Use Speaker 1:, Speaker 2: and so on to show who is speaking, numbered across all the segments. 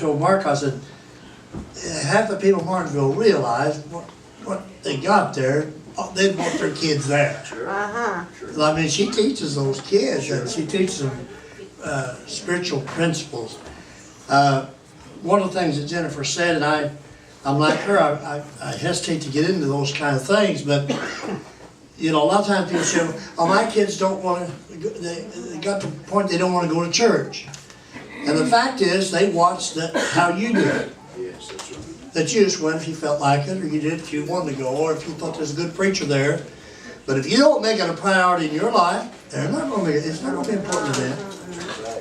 Speaker 1: told Mark, I said, half the people in Martinsville realize what they got there, they want their kids there.
Speaker 2: Sure.
Speaker 3: Uh-huh.
Speaker 1: I mean, she teaches those kids, and she teaches them spiritual principles. One of the things that Jennifer said, and I'm like her, I hesitate to get into those kind of things, but you know, a lot of times people say, oh, my kids don't want to, they got to the point they don't want to go to church. And the fact is, they watch how you do it.
Speaker 2: Yes, that's right.
Speaker 1: That you just went if you felt like it, or you did if you wanted to go, or if you thought there's a good preacher there. But if you don't make it a priority in your life, they're not going to make it. It's not going to be important to them.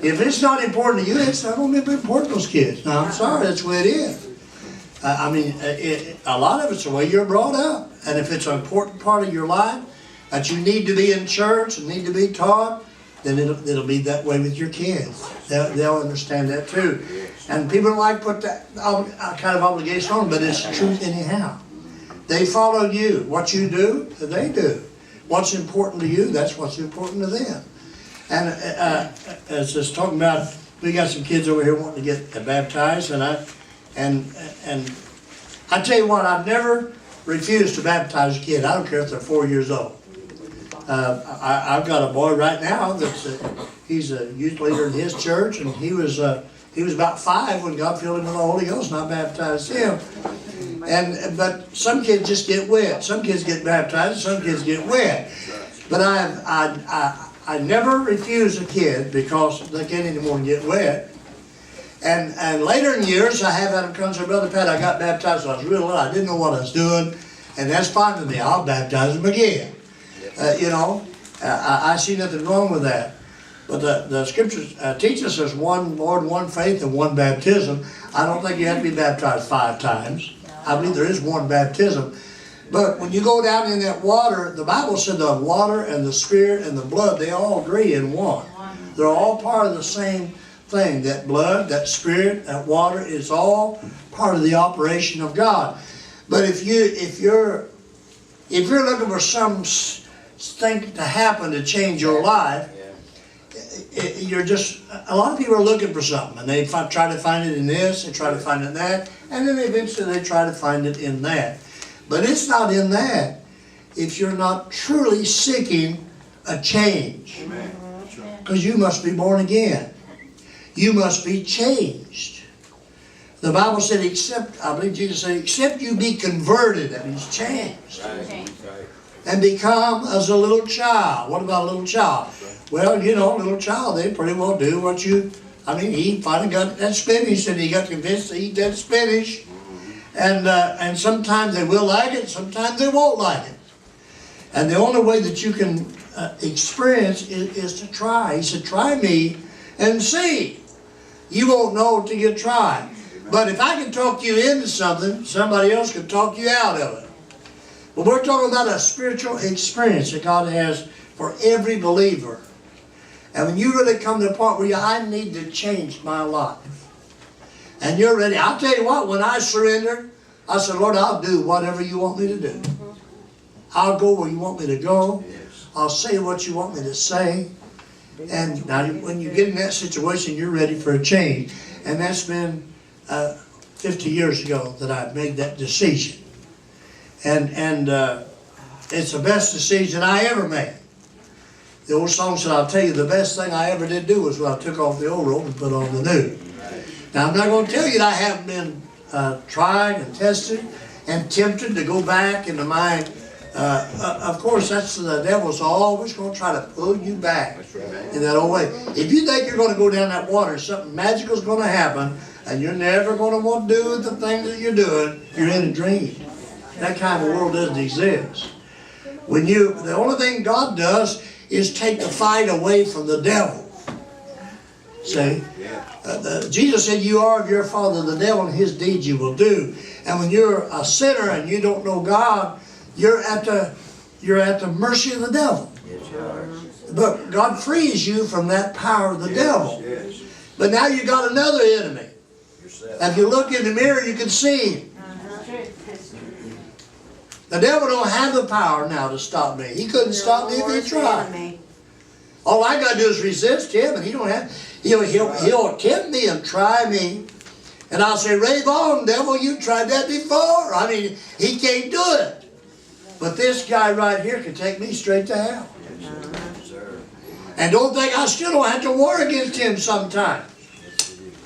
Speaker 1: If it's not important to you, it's not going to be important to those kids. Now, I'm sorry, that's the way it is. I mean, a lot of it's the way you're brought up. And if it's an important part of your life, that you need to be in church and need to be taught, then it'll be that way with your kids. They'll understand that too. And people don't like to put that kind of obligation on them, but it's truth anyhow. They follow you. What you do, they do. What's important to you, that's what's important to them. And as just talking about, we got some kids over here wanting to get baptized, and I tell you what, I've never refused to baptize a kid. I don't care if they're 4 years old. I've got a boy right now that's he's a youth leader in his church, and he was about 5 when God filled him with the Holy Ghost, and I baptized him. But some kids just get wet. Some kids get baptized, some kids get wet. But I never refuse a kid because they can't anymore get wet. And later in years, I have had them come and say, Brother Pat, I got baptized when I was real little. I didn't know what I was doing, and that's fine with me. I'll baptize them again. You know, I see nothing wrong with that. But the scriptures teach us there's one Lord, one faith, and one baptism. I don't think you have to be baptized 5 times. I believe there is one baptism. But when you go down in that water, the Bible said the water and the Spirit and the blood, they all agree in one. They're all part of the same thing. That blood, that Spirit, that water is all part of the operation of God. But if you're looking for something to happen to change your life, you're just, a lot of people are looking for something, and they try to find it in this, they try to find it in that, and then eventually they try to find it in that. But it's not in that if you're not truly seeking a change. Because you must be born again. You must be changed. The Bible said, I believe Jesus said, except you be converted, that means changed. And become as a little child. What about a little child? Well, you know, a little child, they pretty well do what you, he finally got that spinach, and he got convinced to eat that spinach. And sometimes they will like it, sometimes they won't like it. And the only way that you can experience is to try. He said, try me and see. You won't know till you try. But if I can talk you into something, somebody else can talk you out of it. But we're talking about a spiritual experience that God has for every believer. And when you really come to the point where I need to change my life, and you're ready, I'll tell you what, when I surrendered, I said, Lord, I'll do whatever you want me to do. I'll go where you want me to go. I'll say what you want me to say. And now when you get in that situation, you're ready for a change. And that's been 50 years ago that I made that decision. And it's the best decision I ever made. The old song said, I'll tell you, the best thing I ever did do was when I took off the old robe and put on the new. Now, I'm not going to tell you that I haven't been tried and tested and tempted to go back into my... of course, that's the devil's always going to try to pull you back in that old way. If you think you're going to go down that water, something magical is going to happen, and you're never going to want to do the things that you're doing, you're in a dream. That kind of world doesn't exist. The only thing God does is take the fight away from the devil. See? Jesus said, you are of your father the devil, and his deeds you will do. And when you're a sinner and you don't know God, you're at the mercy of the devil. But God frees you from that power of the devil. But now you got another enemy. If you look in the mirror, you can see him. The devil don't have the power now to stop me. He couldn't stop me if he tried. All I got to do is resist him, and he don't have. He'll tempt me and try me, And I'll say, rave on, devil, you tried that before. I mean, he can't do it. But this guy right here can take me straight to hell. And don't think I still don't have to war against him sometimes.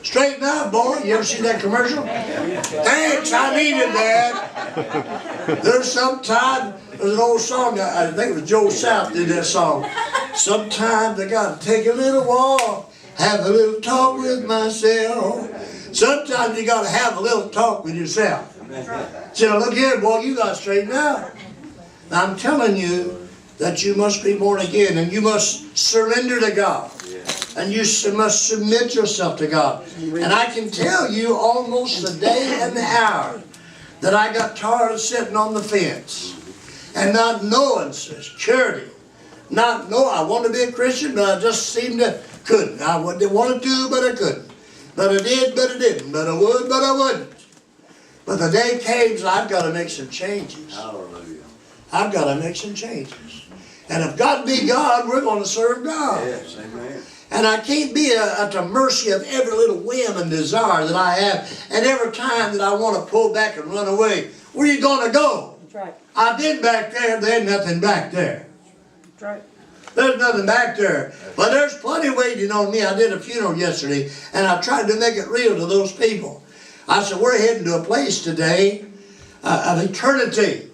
Speaker 1: Straighten up, boy. You ever see that commercial? Thanks, I needed that. There's an old song, I think it was Joe South did that song. Sometimes I got to take a little walk, have a little talk with myself. Sometimes you got to have a little talk with yourself. So look here, boy, you got to straighten out. Now, I'm telling you that you must be born again and you must surrender to God. And you must submit yourself to God. And I can tell you almost the day and the hour that I got tired of sitting on the fence and not knowing security. Not know I want to be a Christian, but I just seemed to couldn't. I didn't want to do, but I couldn't. But I did, but I didn't. But I would, but I wouldn't. But the day came, so I've got to make some changes.
Speaker 2: Hallelujah.
Speaker 1: I've got to make some changes. And if God be God, we're going to serve God.
Speaker 2: Yes, amen.
Speaker 1: And I can't be at the mercy of every little whim and desire that I have. And every time that I want to pull back and run away, where are you going to go?
Speaker 3: That's right.
Speaker 1: I've been back there, there's nothing back there.
Speaker 3: That's right.
Speaker 1: There's nothing back there. But there's plenty waiting on me. I did a funeral yesterday, and I tried to make it real to those people. I said, we're heading to a place today of eternity.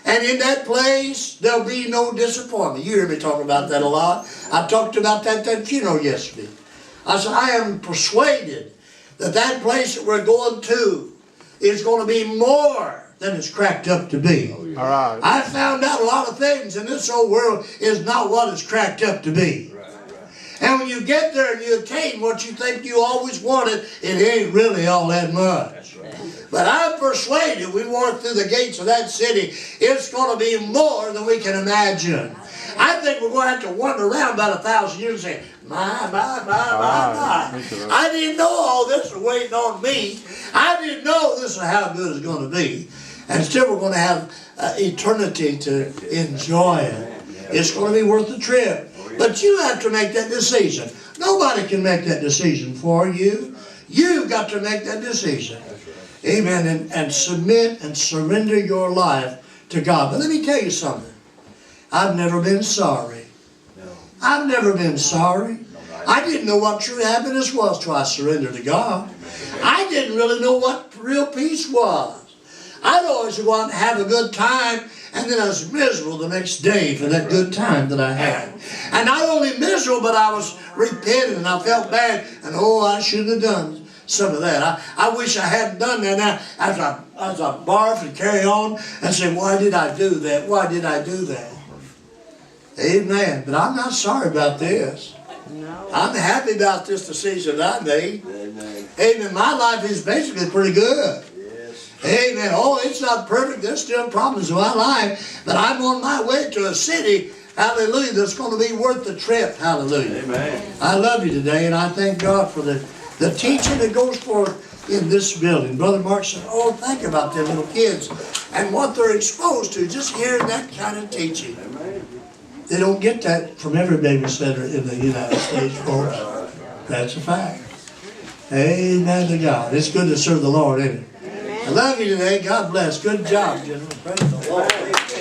Speaker 1: And in that place, there'll be no disappointment. You hear me talk about that a lot. I talked about that at that funeral yesterday. I said, I am persuaded that that place that we're going to is going to be more than it's cracked up to be.
Speaker 4: All right.
Speaker 1: I found out a lot of things in this old world is not what it's cracked up to be. And when you get there and you attain what you think you always wanted, it ain't really all that much. But I'm persuaded we walk through the gates of that city, it's going to be more than we can imagine. I think we're going to have to wander around about 1,000 years and say, my. I didn't know all this was waiting on me. I didn't know this is how good it's going to be. And still we're going to have eternity to enjoy it. It's going to be worth the trip. But you have to make that decision. Nobody can make that decision for you. You've got to make that decision. Amen. And submit and surrender your life to God. But let me tell you something. I've never been sorry. I've never been sorry. I didn't know what true happiness was till I surrendered to God. I didn't really know what real peace was. I'd always go out and have a good time, and then I was miserable the next day for that good time that I had. And not only miserable, but I was repentant, and I felt bad, and I shouldn't have done some of that. I wish I hadn't done that. Now, as I barf and carry on and say, why did I do that? Why did I do that? Amen. But I'm not sorry about this.
Speaker 3: No.
Speaker 1: I'm happy about this decision I made.
Speaker 2: Amen.
Speaker 1: Amen. My life is basically pretty good.
Speaker 2: Yes.
Speaker 1: Amen. Oh, it's not perfect. There's still problems in my life. But I'm on my way to a city, hallelujah, that's going to be worth the trip. Hallelujah.
Speaker 2: Amen.
Speaker 1: I love you today, and I thank God for the teaching that goes forth in this building. Brother Mark said, think about them little kids and what they're exposed to, just hearing that kind of teaching.
Speaker 2: Amen.
Speaker 1: They don't get that from every babysitter in the United States, folks. That's a fact. Amen to God. It's good to serve the Lord, isn't it? I love you today. God bless. Good job, gentlemen. Praise the Lord.